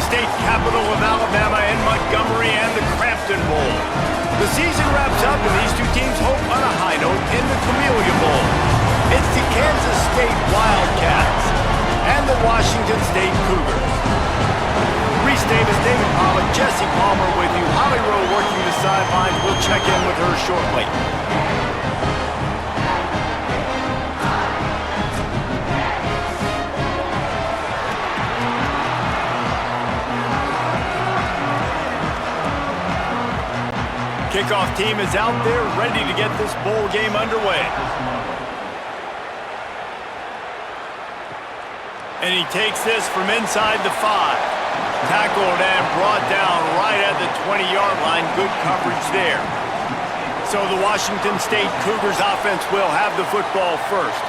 state capital of Alabama in Montgomery and the Crampton Bowl. The season wraps up and these two teams hope on a high note in the Camellia Bowl. It's the Kansas State Wildcats and the Washington State Cougars. Reese Davis, David Pollock, Jesse Palmer with you. Holly Rowe working the sidelines. We'll check in with her shortly. Kickoff team is out there ready to get this bowl game underway. And he takes this from inside the 5. Tackled and brought down right at the 20-yard line. Good coverage there. So the Washington State Cougars offense will have the football first.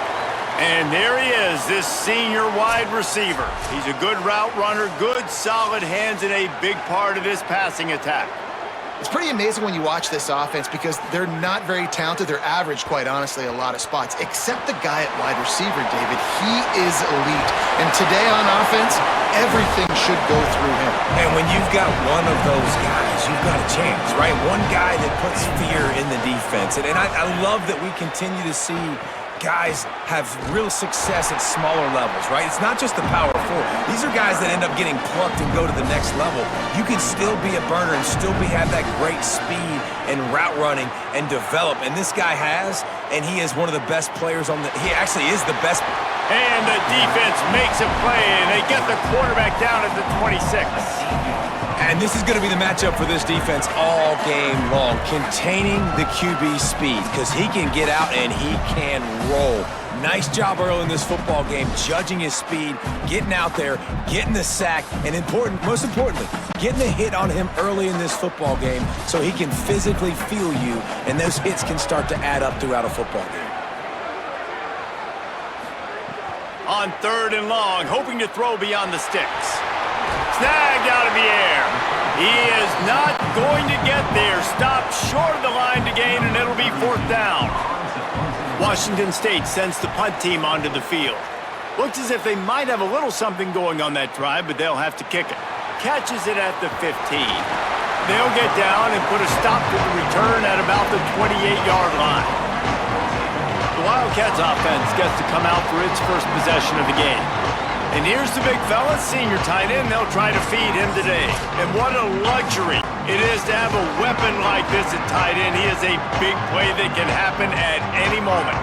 And there he is, this senior wide receiver. He's a good route runner, good solid hands, and a big part of this passing attack. It's pretty amazing when you watch this offense because they're not very talented. They're average, quite honestly, a lot of spots, except the guy at wide receiver, David. He is elite. And today on offense, everything should go through him. And when you've got one of those guys, you've got a chance, right? One guy that puts fear in the defense. And I love that we continue to see guys have real success at smaller levels, right? It's not just the power forward. These are guys that end up getting plucked and go to the next level. You can still be a burner and still have that great speed and route running and develop. And this guy has, and he is one of the best players on the, he actually is the best. And the defense makes a play, and they get the quarterback down at the 26. And this is going to be the matchup for this defense all game long, containing the QB speed, because he can get out and he can roll. Nice job early in this football game, judging his speed, getting out there, getting the sack, and most importantly, getting a hit on him early in this football game so he can physically feel you, and those hits can start to add up throughout a football game. On 3rd and long, hoping to throw beyond the sticks. Snagged out of the air. He is not going to get there. Stopped short of the line to gain, and it'll be 4th down. Washington State sends the punt team onto the field. Looks as if they might have a little something going on that drive, but they'll have to kick it. Catches it at the 15. They'll get down and put a stop to the return at about the 28-yard line. The Wildcats offense gets to come out for its first possession of the game. And here's the big fella, senior tight end. They'll try to feed him today. And what a luxury it is to have a weapon like this at tight end. He is a big play that can happen at any moment.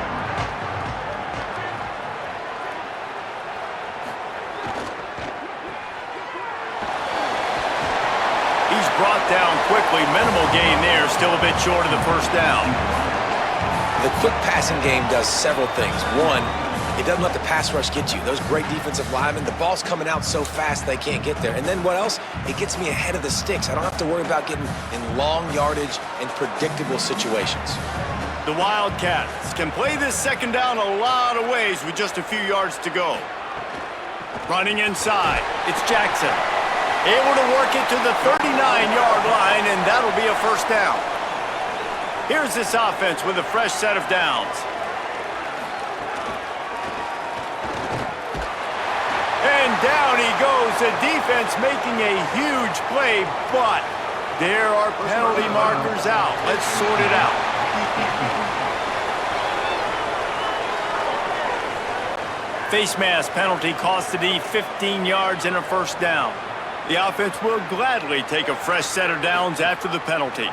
He's brought down quickly. Minimal gain there. Still a bit short of the 1st down. The quick passing game does several things. One, it doesn't let the pass rush get you. Those great defensive linemen, the ball's coming out so fast they can't get there. And then what else? It gets me ahead of the sticks. I don't have to worry about getting in long yardage and predictable situations. The Wildcats can play this 2nd down a lot of ways with just a few yards to go. Running inside, it's Jackson. Able to work it to the 39-yard line, and that'll be a 1st down. Here's this offense with a fresh set of downs. And down he goes. The defense making a huge play, but there are penalty markers out. Let's sort it out. Face mask penalty cost the D 15 yards and a 1st down. The offense will gladly take a fresh set of downs after the penalty.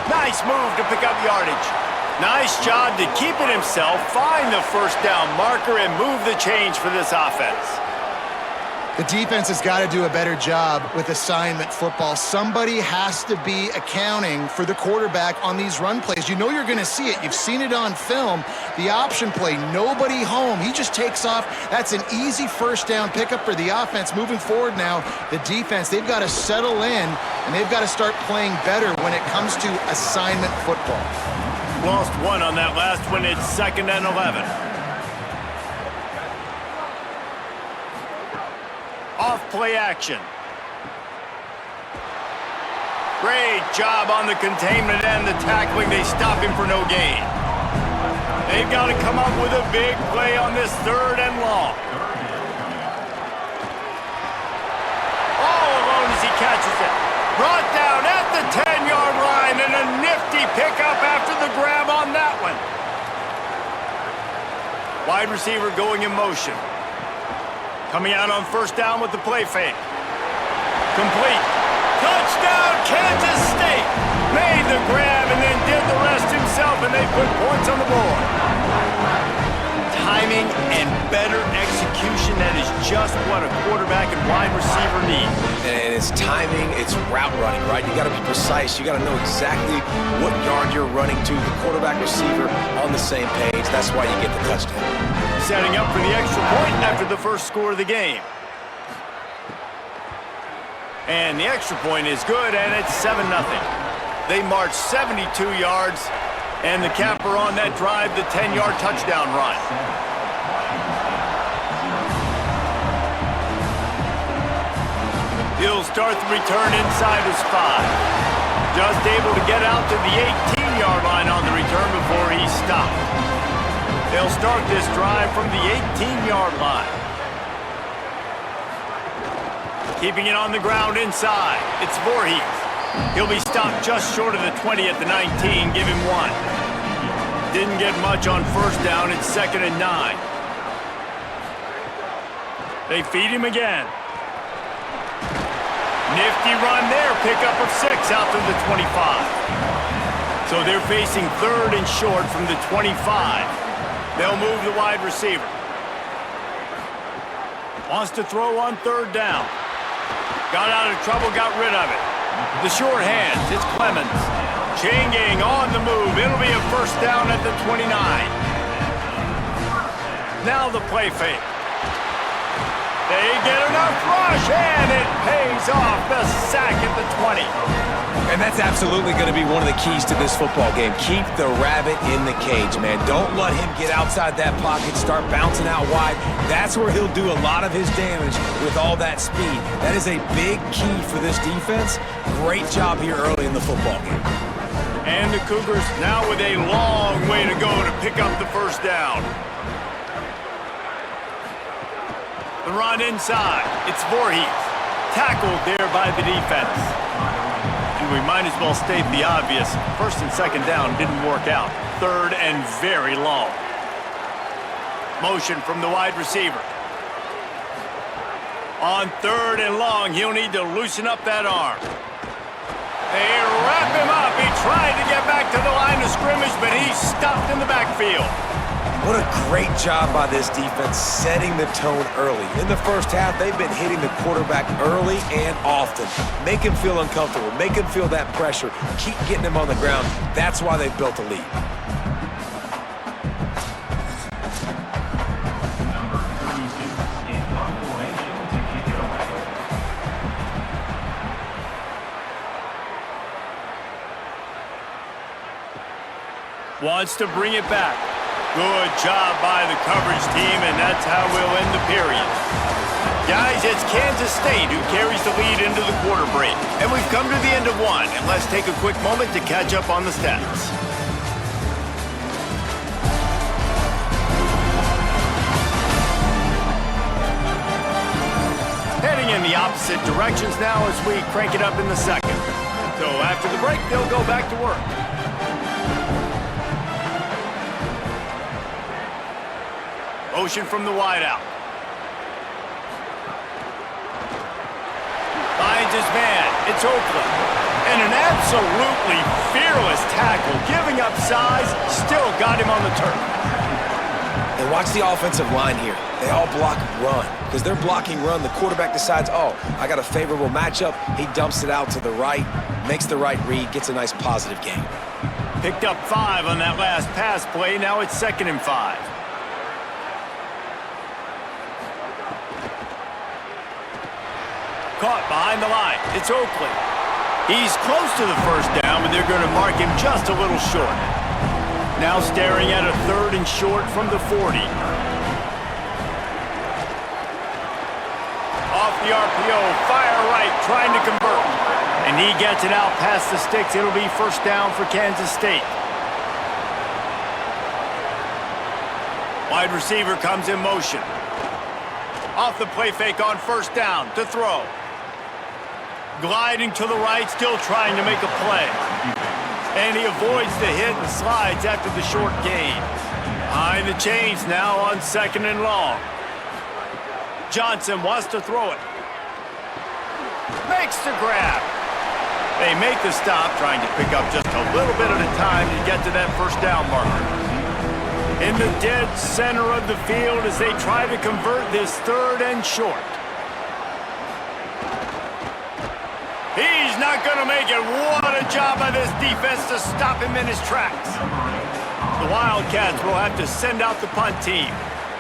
Nice move to pick up yardage. Nice job to keep it himself, find the 1st down marker, and move the chains for this offense. The defense has got to do a better job with assignment football. Somebody has to be accounting for the quarterback on these run plays. You know you're going to see it. You've seen it on film. The option play, nobody home. He just takes off. That's an easy 1st down pickup for the offense. Moving forward now, the defense, they've got to settle in, and they've got to start playing better when it comes to assignment football. Lost one on that last one. It's 2nd and 11. Off play action. Great job on the containment and the tackling. They stop him for no gain. They've got to come up with a big play on this 3rd and long. Wide receiver going in motion. Coming out on first down with the play fake. Complete. Touchdown, Kansas State! Made the grab and then did the rest himself, and they put points on the board. Timing and better execution, that is just what a quarterback and wide receiver need. And it's timing, it's route running, right? You got to be precise. You got to know exactly what yard you're running to. The quarterback receiver on the same page. That's why you get the touchdown. Setting up for the extra point after the first score of the game. And the extra point is good, and it's 7-0. They march 72 yards, and the capper on that drive, the 10-yard touchdown run. He'll start the return inside his 5. Just able to get out to the 18-yard line on the return before he stopped. They'll start this drive from the 18-yard line. Keeping it on the ground inside. It's Voorhees. He'll be stopped just short of the 20 at the 19. Give him 1. Didn't get much on first down. It's 2nd and 9. They feed him again. Nifty run there. Pickup of 6 out to the 25. So they're facing 3rd and short from the 25. They'll move the wide receiver. Wants to throw on 3rd down. Got out of trouble, got rid of it. The short hands, it's Clemens. Chain gang on the move. It'll be a first down at the 29. Now the play fake. They get enough rush, and it pays off. The sack at the 20. And that's absolutely going to be one of the keys to this football game. Keep the rabbit in the cage, man. Don't let him get outside that pocket, start bouncing out wide. That's where he'll do a lot of his damage with all that speed. That is a big key for this defense. Great job here early in the football game. And the Cougars now with a long way to go to pick up the first down. The run inside. It's Voorhees. Tackled there by the defense. And we might as well state the obvious. 1st and 2nd down didn't work out. 3rd and very long. Motion from the wide receiver. On 3rd and long, he'll need to loosen up that arm. They wrap him up. He tried to get back to the line of scrimmage, but he's stopped in the backfield. What a great job by this defense setting the tone early. In the first half, they've been hitting the quarterback early and often. Make him feel uncomfortable. Make him feel that pressure. Keep getting him on the ground. That's why they've built a lead. Wants to bring it back. Good job by the coverage team, and that's how we'll end the period. Guys, it's Kansas State who carries the lead into the quarter break. And we've come to the end of one, and let's take a quick moment to catch up on the stats. Heading in the opposite directions now as we crank it up in the second. So after the break, they'll go back to work. Motion from the wideout. Finds his man. It's Oakland. And an absolutely fearless tackle. Giving up size, still got him on the turf. And watch the offensive line here. They all block run. Because they're blocking run, the quarterback decides, oh, I got a favorable matchup. He dumps it out to the right, makes the right read, gets a nice positive gain. Picked up 5 on that last pass play. Now it's 2nd and 5. Caught behind the line. It's Oakland. He's close to the first down, but they're going to mark him just a little short. Now staring at a 3rd and short from the 40. Off the RPO, fire right, trying to convert. And he gets it out past the sticks. It'll be first down for Kansas State. Wide receiver comes in motion. Off the play fake on first down to throw. Gliding to the right, still trying to make a play. And he avoids the hit and slides after the short gain. Behind the chains now on 2nd and long. Johnson wants to throw it. Makes the grab. They make the stop, trying to pick up just a little bit at a time to get to that first down marker. In the dead center of the field as they try to convert this 3rd and short. He's not going to make it. What a job by this defense to stop him in his tracks. The Wildcats will have to send out the punt team.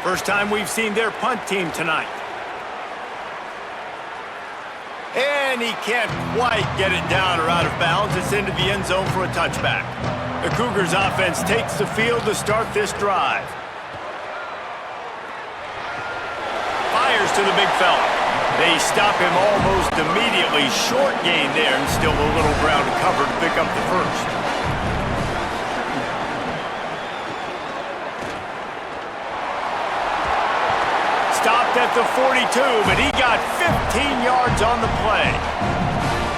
First time we've seen their punt team tonight. And he can't quite get it down or out of bounds. It's into the end zone for a touchback. The Cougars offense takes the field to start this drive. Fires to the big fella. They stop him almost immediately. Short gain there and still a little ground to cover to pick up the first. Stopped at the 42, but he got 15 yards on the play.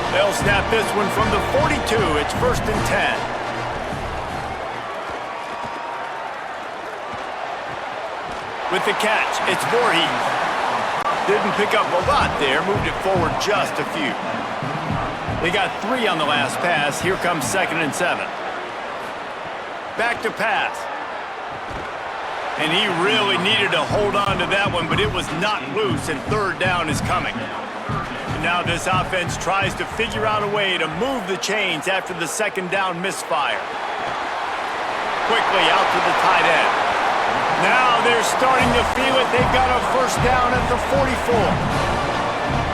They'll snap this one from the 42. It's 1st and 10. With the catch, it's Voorhees. Didn't pick up a lot there, moved it forward just a few. They got 3 on the last pass. Here comes 2nd and 7. Back to pass. And he really needed to hold on to that one, but it was not loose, and 3rd down is coming. And now this offense tries to figure out a way to move the chains after the 2nd down misfire. Quickly out to the tight end. Now they're starting to feel it. They've got a 1st down at the 44.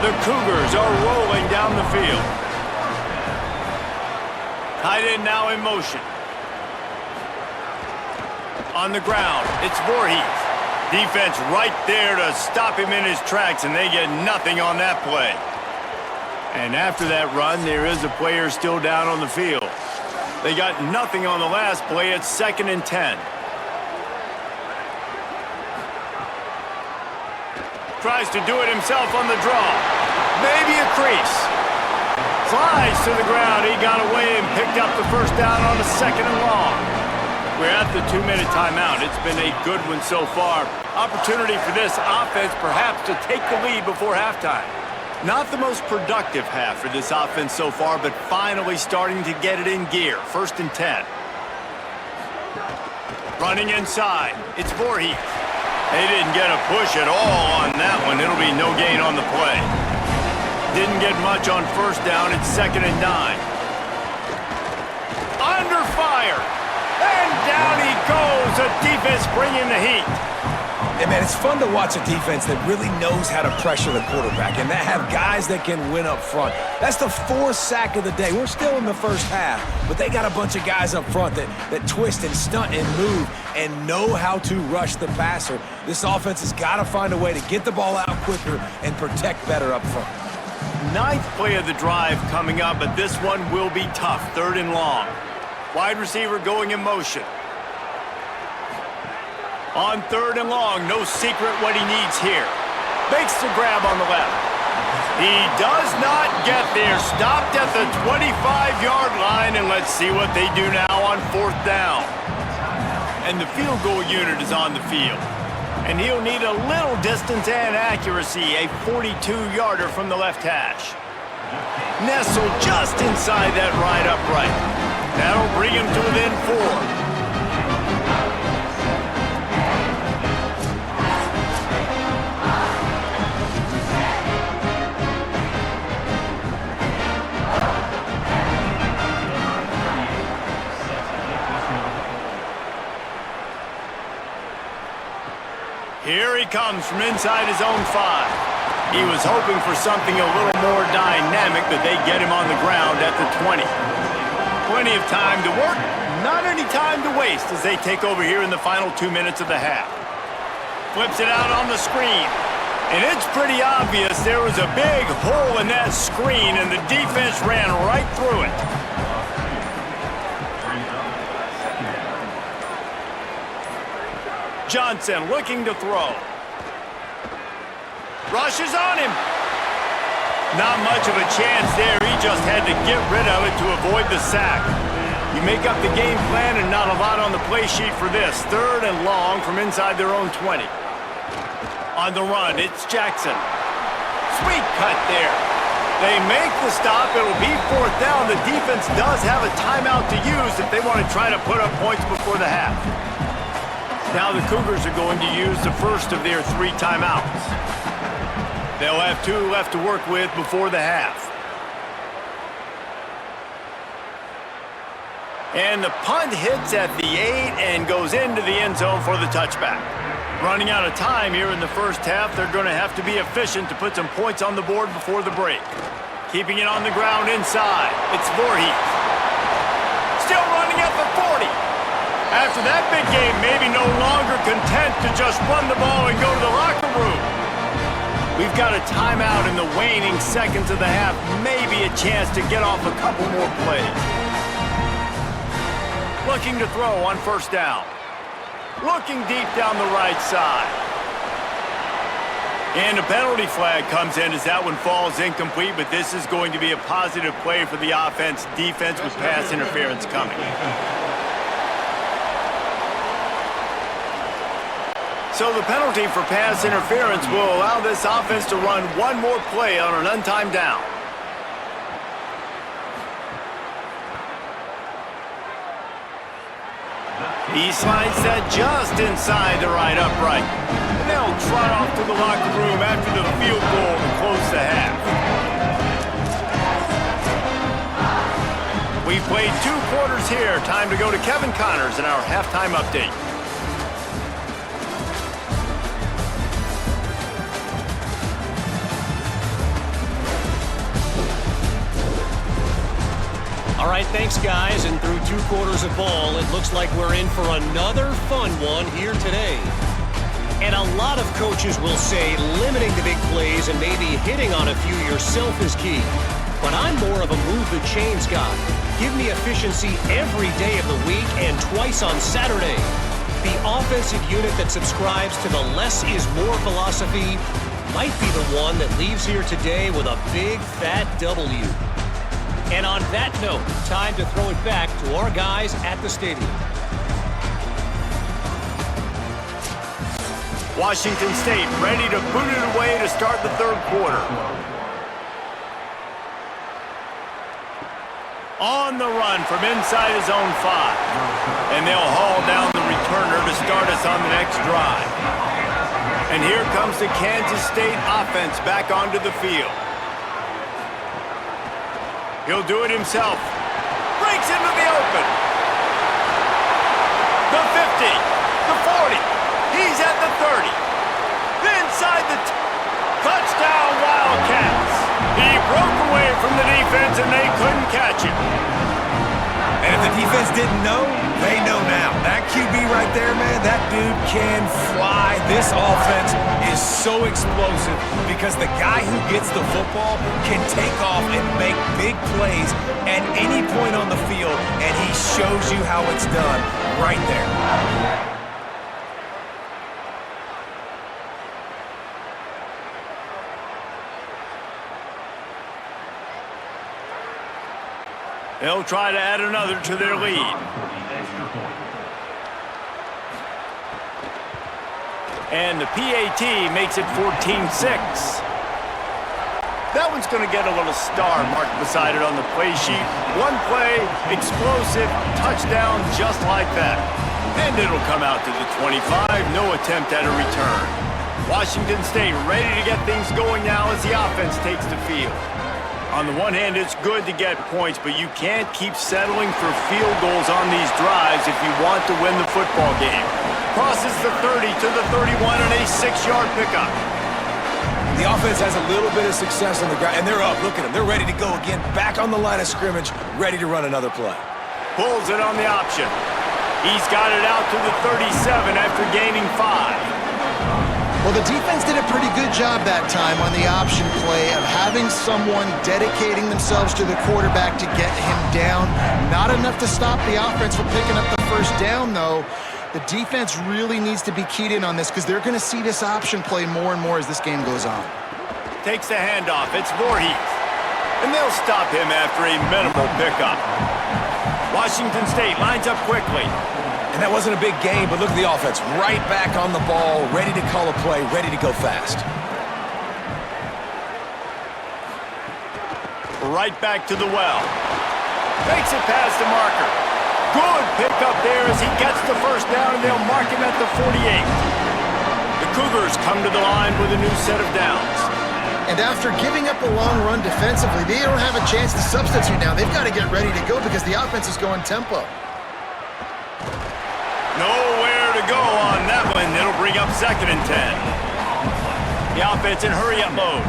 The Cougars are rolling down the field. Tight end now in motion. On the ground, it's Voorhees. Defense right there to stop him in his tracks, and they get nothing on that play. And after that run, there is a player still down on the field. They got nothing on the last play. It's 2nd and 10. Tries to do it himself on the draw. Maybe a crease. Slides to the ground. He got away and picked up the 1st down on a 2nd and long. We're at the 2-minute timeout. It's been a good one so far. Opportunity for this offense perhaps to take the lead before halftime. Not the most productive half for this offense so far, but finally starting to get it in gear. 1st and 10. Running inside. It's Voorhees. They didn't get a push at all on that one. It'll be no gain on the play. Didn't get much on 1st down. It's 2nd and 9. Under fire. And down he goes. The defense bringing the heat. Hey, man, it's fun to watch a defense that really knows how to pressure the quarterback and that have guys that can win up front. That's the 4th sack of the day. We're still in the first half, but they got a bunch of guys up front that twist and stunt and move and know how to rush the passer. This offense has got to find a way to get the ball out quicker and protect better up front. 9th play of the drive coming up, but this one will be tough. 3rd and long. Wide receiver going in motion. On 3rd and long, no secret what he needs here. Makes the grab on the left. He does not get there. Stopped at the 25-yard line, and let's see what they do now on 4th down. And the field goal unit is on the field. And he'll need a little distance and accuracy, a 42-yarder from the left hash. Nestled just inside that right upright. That'll bring him to within 4. Here he comes from inside his own 5. He was hoping for something a little more dynamic, but they get him on the ground at the 20. Plenty of time to work, not any time to waste as they take over here in the final 2 minutes of the half. Flips it out on the screen. And it's pretty obvious there was a big hole in that screen, and the defense ran right through it. Johnson looking to throw. Rushes on him. Not much of a chance there. He just had to get rid of it to avoid the sack. You make up the game plan and not a lot on the play sheet for this. 3rd and long from inside their own 20. On the run, it's Jackson. Sweet cut there. They make the stop. It'll be 4th down. The defense does have a timeout to use if they want to try to put up points before the half. Now the Cougars are going to use the first of their 3 timeouts. They'll have 2 left to work with before the half. And the punt hits at the 8 and goes into the end zone for the touchback. Running out of time here in the first half, they're going to have to be efficient to put some points on the board before the break. Keeping it on the ground inside, it's Voorhees. Still running at the 40. After that big game, maybe no longer content to just run the ball and go to the locker room. We've got a timeout in the waning seconds of the half, maybe a chance to get off a couple more plays. Looking to throw on 1st down. Looking deep down the right side. And a penalty flag comes in as that one falls incomplete, but this is going to be a positive play for the offense. Defense with pass interference coming. So the penalty for pass interference will allow this offense to run one more play on an untimed down. He slides that just inside the right upright. And they'll trot off to the locker room after the field goal to close the half. We've played 2 quarters here. Time to go to Kevin Connors in our halftime update. All right, thanks, guys. And through 2 quarters of ball, it looks like we're in for another fun one here today. And a lot of coaches will say limiting the big plays and maybe hitting on a few yourself is key. But I'm more of a move the chains guy. Give me efficiency every day of the week and twice on Saturday. The offensive unit that subscribes to the less is more philosophy might be the one that leaves here today with a big fat W. And on that note, time to throw it back to our guys at the stadium. Washington State ready to boot it away to start the 3rd quarter. On the run from inside his own 5. And they'll haul down the returner to start us on the next drive. And here comes the Kansas State offense back onto the field. He'll do it himself. Breaks into the open. The 50. The 40. He's at the 30. Inside the touchdown Wildcats. He broke away from the defense and they couldn't catch him. And if the defense didn't know, they know now. That QB right there, man, that dude can fly. This offense is so explosive because the guy who gets the football can take off and make big plays at any point on the field, and he shows you how it's done right there. They'll try to add another to their lead. And the PAT makes it 14-6. That one's going to get a little star marked beside it on the play sheet. One play, explosive, touchdown just like that. And it'll come out to the 25, no attempt at a return. Washington State ready to get things going now as the offense takes the field. On the one hand, it's good to get points, but you can't keep settling for field goals on these drives if you want to win the football game. Crosses the 30 to the 31 and a 6-yard pickup. The offense has a little bit of success on the ground, and they're up. Look at them. They're ready to go again, back on the line of scrimmage, ready to run another play. Pulls it on the option. He's got it out to the 37 after gaining 5. Well, the defense did a pretty good job that time on the option play of having someone dedicating themselves to the quarterback to get him down. Not enough to stop the offense from picking up the 1st down, though. The defense really needs to be keyed in on this because they're going to see this option play more and more as this game goes on. Takes the handoff. It's Voorhees. And they'll stop him after a minimal pickup. Washington State lines up quickly. And that wasn't a big game, but look at the offense. Right back on the ball, ready to call a play, ready to go fast. Right back to the well. Makes it past the marker. Good pickup there as he gets the first down, and they'll mark him at the 48. The Cougars come to the line with a new set of downs. And after giving up a long run defensively, they don't have a chance to substitute now. They've got to get ready to go because the offense is going tempo. Nowhere to go on that one. It'll bring up 2nd and 10. The offense in hurry-up mode.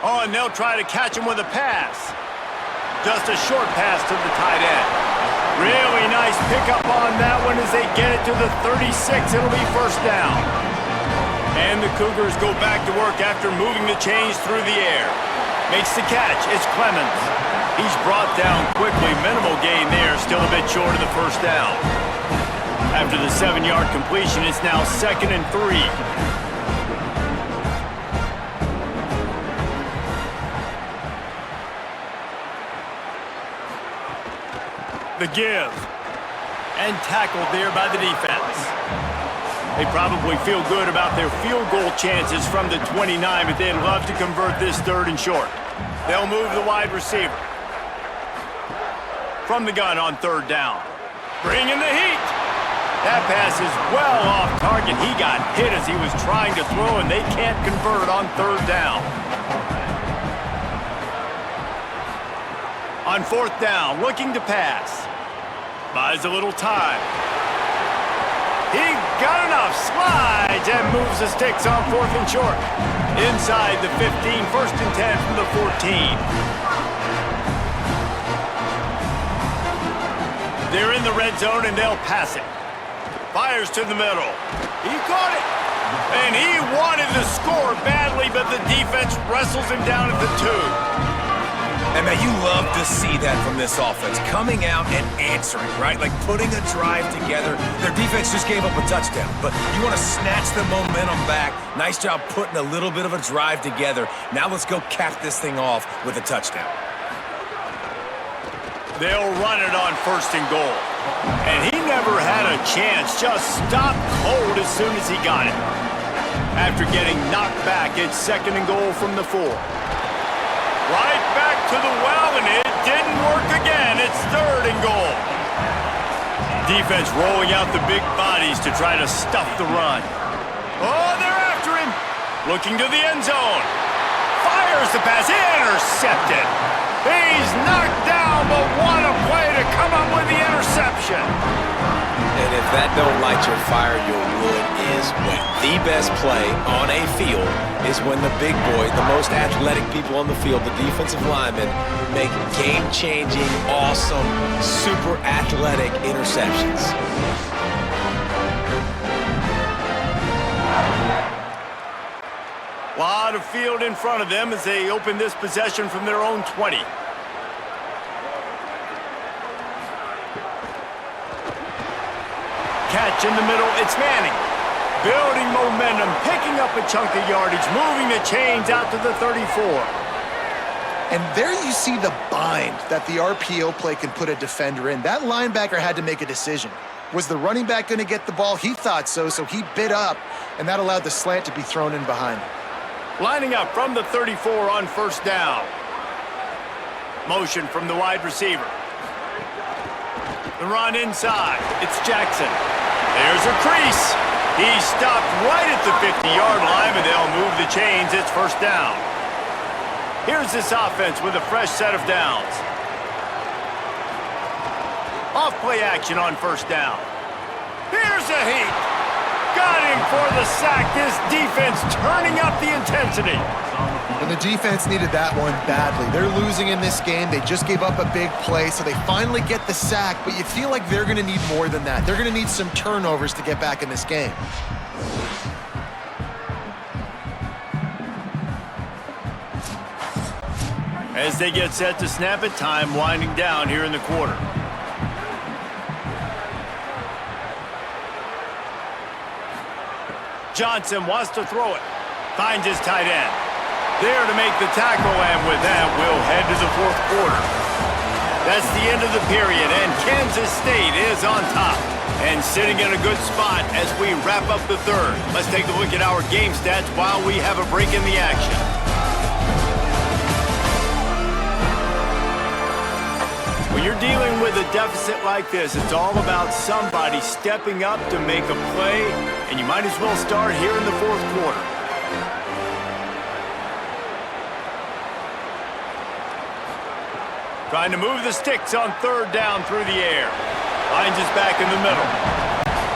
Oh, and they'll try to catch him with a pass. Just a short pass to the tight end. Really nice pickup on that one as they get it to the 36. It'll be first down. And the Cougars go back to work after moving the chains through the air. Makes the catch. It's Clemens. He's brought down quickly. Minimal gain there. Still a bit short of the first down. After the 7-yard completion, it's now 2nd and 3. The give. And tackled there by the defense. They probably feel good about their field goal chances from the 29, but they'd love to convert this 3rd and short. They'll move the wide receiver. From the gun on 3rd down. Bring in the heat. That pass is well off target. He got hit as he was trying to throw, and they can't convert on 3rd down. On 4th down, looking to pass. Buys a little time. He got enough, slides, and moves the sticks on 4th and short. Inside the 15, 1st and 10 from the 14. They're in the red zone, and they'll pass it. Fires to the middle. He caught it. And he wanted to score badly, but the defense wrestles him down at the 2. And man, you love to see that from this offense. Coming out and answering, right? Like putting a drive together. Their defense just gave up a touchdown, but you want to snatch the momentum back. Nice job putting a little bit of a drive together. Now let's go cap this thing off with a touchdown. They'll run it on 1st and goal. And he never had a chance. Just stopped cold as soon as he got it. After getting knocked back, it's 2nd and goal from the 4. Right back to the well, and it didn't work again. It's 3rd and goal. Defense rolling out the big bodies to try to stuff the run. Oh, they're after him. Looking to the end zone. Fires the pass. Intercepted. He's knocked down, but what a play to come up with the interception. And if that don't light your fire, your wood is wet. The best play on a field is when the big boy, the most athletic people on the field, the defensive linemen, make game-changing, awesome, super athletic interceptions. A lot of field in front of them as they open this possession from their own 20. Catch in the middle, it's Manning. Building momentum, picking up a chunk of yardage, moving the chains out to the 34. And there you see the bind that the RPO play can put a defender in. That linebacker had to make a decision. Was the running back going to get the ball? He thought so, so he bit up, and that allowed the slant to be thrown in behind. Lining up from the 34 on 1st down. Motion from the wide receiver. The run inside. It's Jackson. There's a crease. He stopped right at the 50-yard line, but they'll move the chains. It's 1st down. Here's this offense with a fresh set of downs. Off play action on 1st down. Here's a heat. Got him for the sack. This defense turning up the intensity. And the defense needed that one badly. They're losing in this game. They just gave up a big play, so they finally get the sack, but you feel like they're going to need more than that. They're going to need some turnovers to get back in this game. As they get set to snap it, time winding down here in the quarter. Johnson wants to throw it. Finds his tight end. There to make the tackle, and with that, we'll head to the fourth quarter. That's the end of the period, and Kansas State is on top and sitting in a good spot as we wrap up the third. Let's take a look at our game stats while we have a break in the action. When you're dealing with a deficit like this, it's all about somebody stepping up to make a play, and you might as well start here in the fourth quarter. Trying to move the sticks on third down through the air. Finds his back in the middle.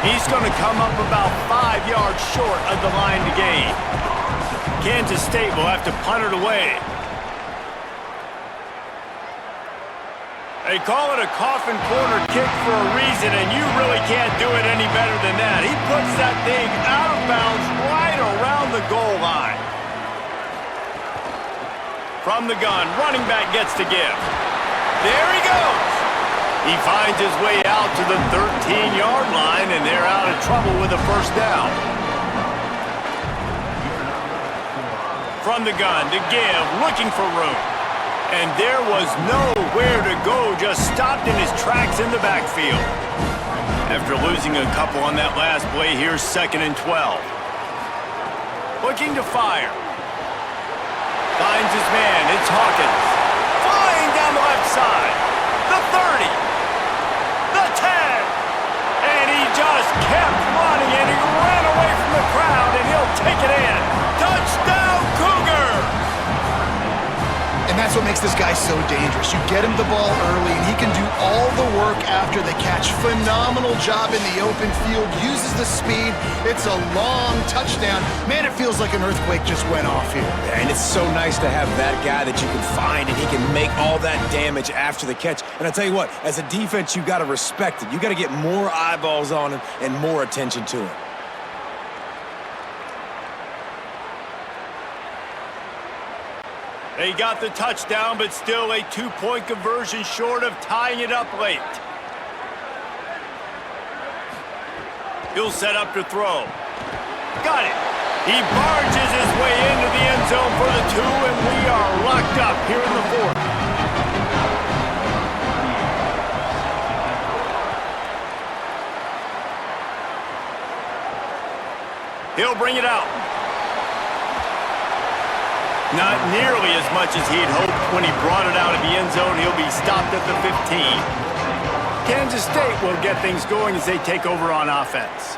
He's going to come up about 5 yards short of the line to gain. Kansas State will have to punt it away. They call it a coffin corner kick for a reason, and you really can't do it any better than that. He puts that thing out of bounds right around the goal line. From the gun, running back gets to give. There he goes. He finds his way out to the 13-yard line, and they're out of trouble with a first down. From the gun to give, looking for room. And there was nowhere to go, just stopped in his tracks in the backfield. After losing a couple on that last play, here's 2nd and 12. Looking to fire. Finds his man, it's Hawkins. Flying down the left side. The 30. The 10. And he just kept running, and he ran away from the crowd, and he'll take it in. Touchdown, Cougars! And that's what makes this guy so dangerous. You get him the ball early, and he can do all the work after the catch. Phenomenal job in the open field. Uses the speed. It's a long touchdown. Man, it feels like an earthquake just went off here. Yeah, and it's so nice to have that guy that you can find, and he can make all that damage after the catch. And I tell you what, as a defense, you got to respect it. You got to get more eyeballs on him and more attention to him. They got the touchdown, but still a 2-point conversion short of tying it up late. He'll set up to throw. Got it. He barges his way into the end zone for the 2, and we are locked up here in the fourth. He'll bring it out. Not nearly as much as he'd hoped when he brought it out of the end zone. He'll be stopped at the 15. Kansas State will get things going as they take over on offense.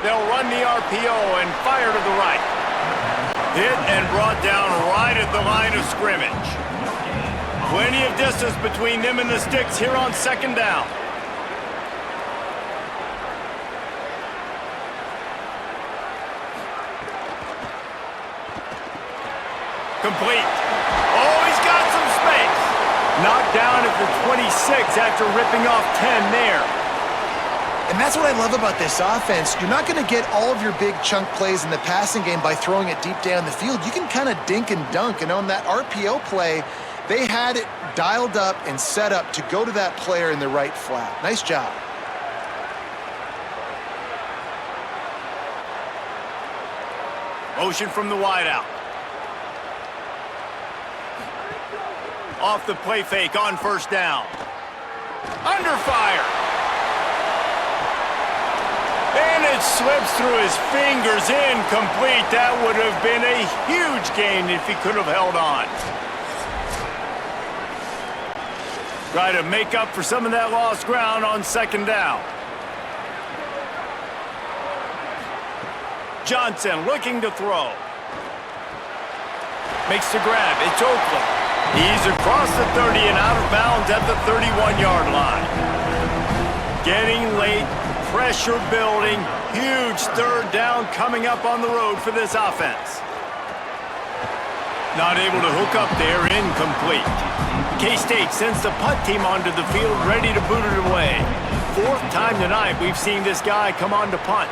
They'll run the RPO and fire to the right. Hit and brought down right at the line of scrimmage. Plenty of distance between them and the sticks here on 2nd down. Complete. Oh, he's got some space. Knocked down at the 26 after ripping off 10 there. And that's what I love about this offense. You're not going to get all of your big chunk plays in the passing game by throwing it deep down the field. You can kind of dink and dunk. And on that RPO play, they had it dialed up and set up to go to that player in the right flat. Nice job. Motion from the wideout. Off the play fake on 1st down. Under fire. And it slips through his fingers, incomplete. That would have been a huge gain if he could have held on. Try to make up for some of that lost ground on 2nd down. Johnson looking to throw. Makes the grab. It's Oakland. He's across the 30 and out of bounds at the 31-yard line. Getting late, pressure building, huge 3rd down coming up on the road for this offense. Not able to hook up there, incomplete. K-State sends the punt team onto the field, ready to boot it away. 4th time tonight we've seen this guy come on to punt.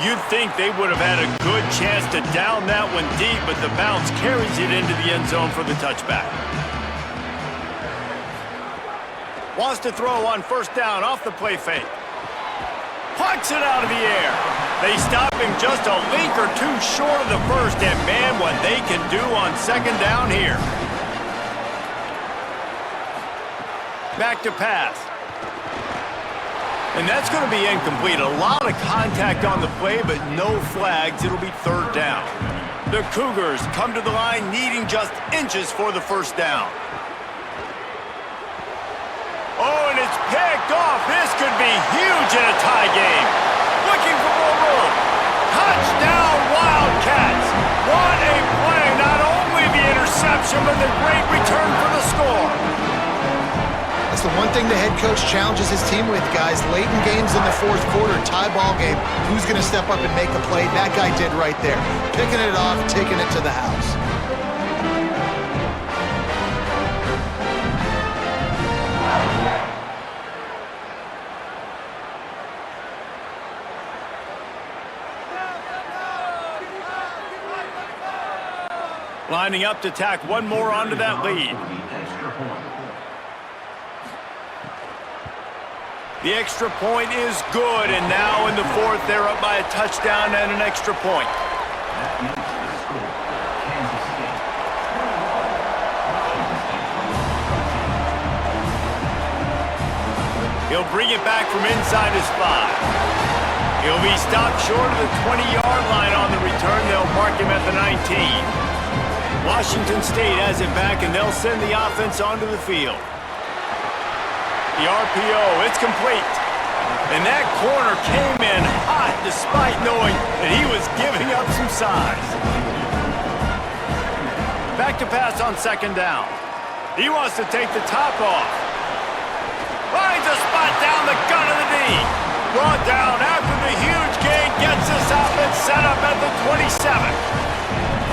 You'd think they would have had a good chance to down that one deep, but the bounce carries it into the end zone for the touchback. Wants to throw on first down off the play fake. Plucks it out of the air. They stop him just a link or two short of the first, and man, what they can do on second down here. Back to pass. And that's going to be incomplete. A lot of contact on the play, but no flags. It'll be third down. The Cougars come to the line needing just inches for the first down. Oh, and it's picked off. This could be huge in a tie game. Looking for more room. Touchdown, Wildcats. What a play. Not only the interception, but the great return for the score. That's the one thing the head coach challenges his team with, guys. Late in games in the fourth quarter, tie ball game, who's going to step up and make a play? That guy did right there. Picking it off, taking it to the house. Lining up to tack one more onto that lead. The extra point is good, and now in the fourth, they're up by a touchdown and an extra point. He'll bring it back from inside his 5. He'll be stopped short of the 20-yard line on the return. They'll mark him at the 19. Washington State has it back, and they'll send the offense onto the field. The RPO, it's complete. And that corner came in hot despite knowing that he was giving up some size. Back to pass on second down. He wants to take the top off. Finds a spot down the gun of the knee. Brought down after the huge gain, gets this offense set up at the 27.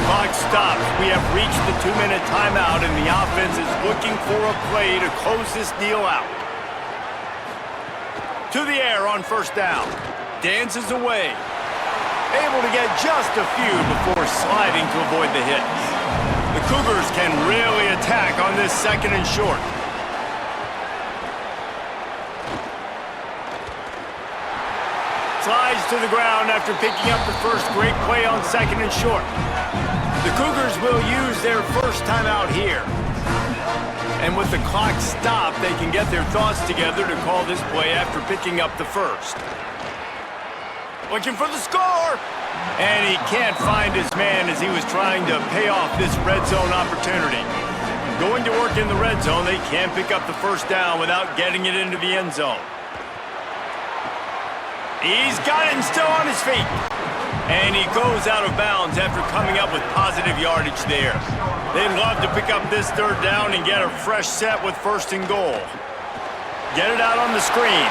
Clock stops. We have reached the 2-minute timeout, and the offense is looking for a play to close this deal out. To the air on first down. Dances away. Able to get just a few before sliding to avoid the hits. The Cougars can really attack on this second and short. Slides to the ground after picking up the first. Great play on second and short. The Cougars will use their first timeout here. And with the clock stopped, they can get their thoughts together to call this play after picking up the first. Looking for the score! And he can't find his man as he was trying to pay off this red zone opportunity. Going to work in the red zone, they can't pick up the first down without getting it into the end zone. He's got it and still on his feet. And he goes out of bounds after coming up with positive yardage there. They'd love to pick up this third down and get a fresh set with first and goal. Get it out on the screen.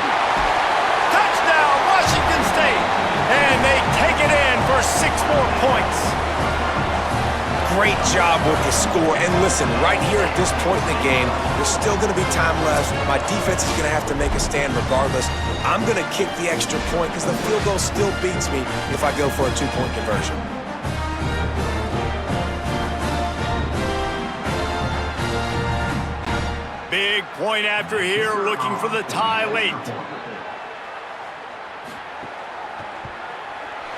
Touchdown, Washington State! And they take it in for 6 more points. Great job with the score. And listen, right here at this point in the game, there's still going to be time left. My defense is going to have to make a stand regardless. I'm going to kick the extra point because the field goal still beats me if I go for a 2-point conversion. Big point after here, looking for the tie late.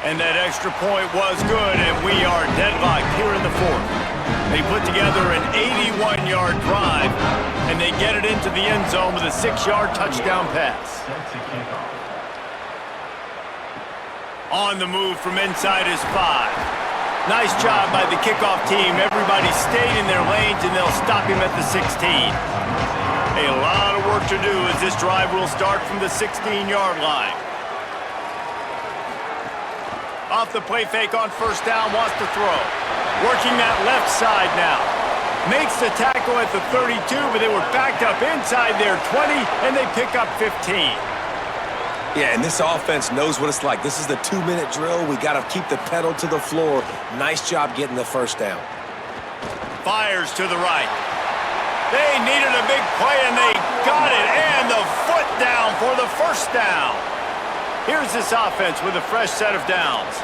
And that extra point was good, and we are deadlocked here in the fourth. They put together an 81-yard drive, and they get it into the end zone with a 6-yard touchdown pass. On the move from inside his 5. Nice job by the kickoff team. Everybody stayed in their lanes, and they'll stop him at the 16. A lot of work to do as this drive will start from the 16-yard line. Off the play fake on first down, wants to throw. Working that left side now. Makes the tackle at the 32, but they were backed up inside their 20, and they pick up 15. Yeah, and this offense knows what it's like. This is the 2-minute drill. We got to keep the pedal to the floor. Nice job getting the first down. Fires to the right. They needed a big play, and they got it. And the foot down for the first down. Here's this offense with a fresh set of downs.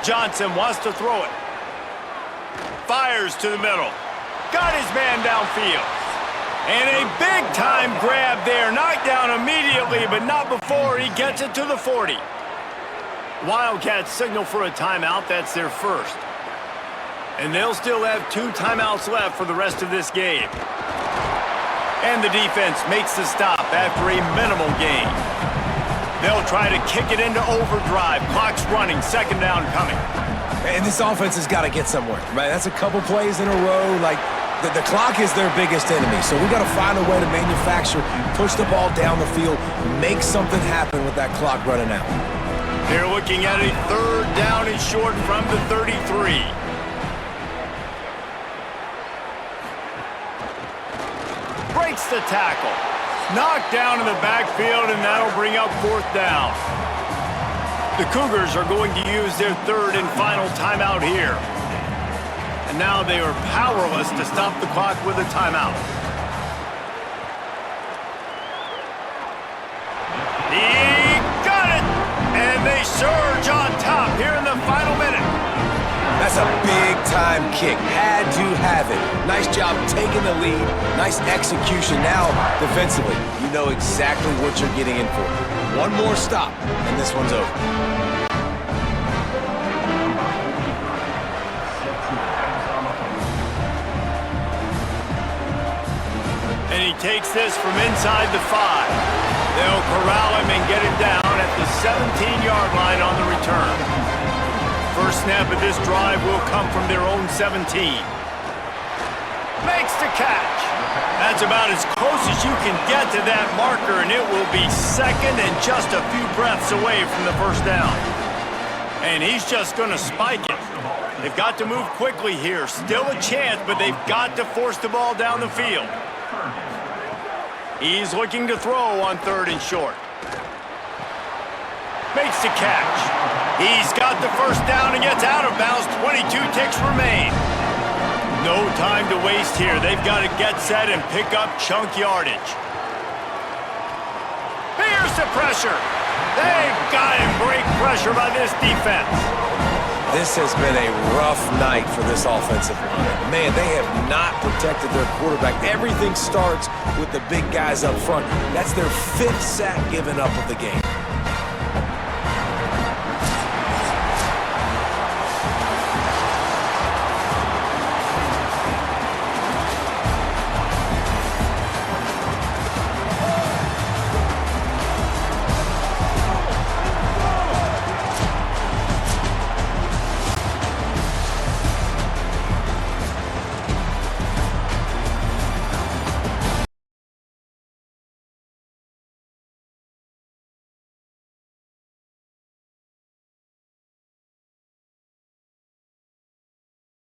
Johnson wants to throw it. Fires to the middle. Got his man downfield. And a big-time grab there. Knocked down immediately, but not before he gets it to the 40. Wildcats signal for a timeout. That's their first. And they'll still have 2 timeouts left for the rest of this game. And the defense makes the stop after a minimal gain. They'll try to kick it into overdrive. Clock's running. Second down coming. And this offense has got to get somewhere, right? That's a couple plays in a row. Like, the clock is their biggest enemy. So we got to find a way to manufacture, push the ball down the field, make something happen with that clock running out. They're looking at a third down and short from the 33. Breaks the tackle. Knocked down in the backfield, and that'll bring up fourth down. The Cougars are going to use their third and final timeout here. And now they are powerless to stop the clock with a timeout. He got it! And they surge on top here in the final minute. That's a big-time kick. Had to have it. Nice job taking the lead. Nice execution. Now, defensively, you know exactly what you're getting in for. One more stop, and this one's over. And he takes this from inside the 5. They'll corral him and get him down at the 17-yard line on the return. First snap of this drive will come from their own 17. Makes the catch. That's about as close as you can get to that marker, and it will be second and just a few breaths away from the first down. And he's just going to spike it. They've got to move quickly here. Still a chance, but they've got to force the ball down the field. He's looking to throw on third and short. Makes the catch. He's got the first down and gets out of bounds. 22 ticks remain. No time to waste here. They've got to get set and pick up chunk yardage. Here's the pressure. They've got him. Great pressure by this defense. This has been a rough night for this offensive line. Man, they have not protected their quarterback. Everything starts with the big guys up front. That's their 5th sack given up of the game.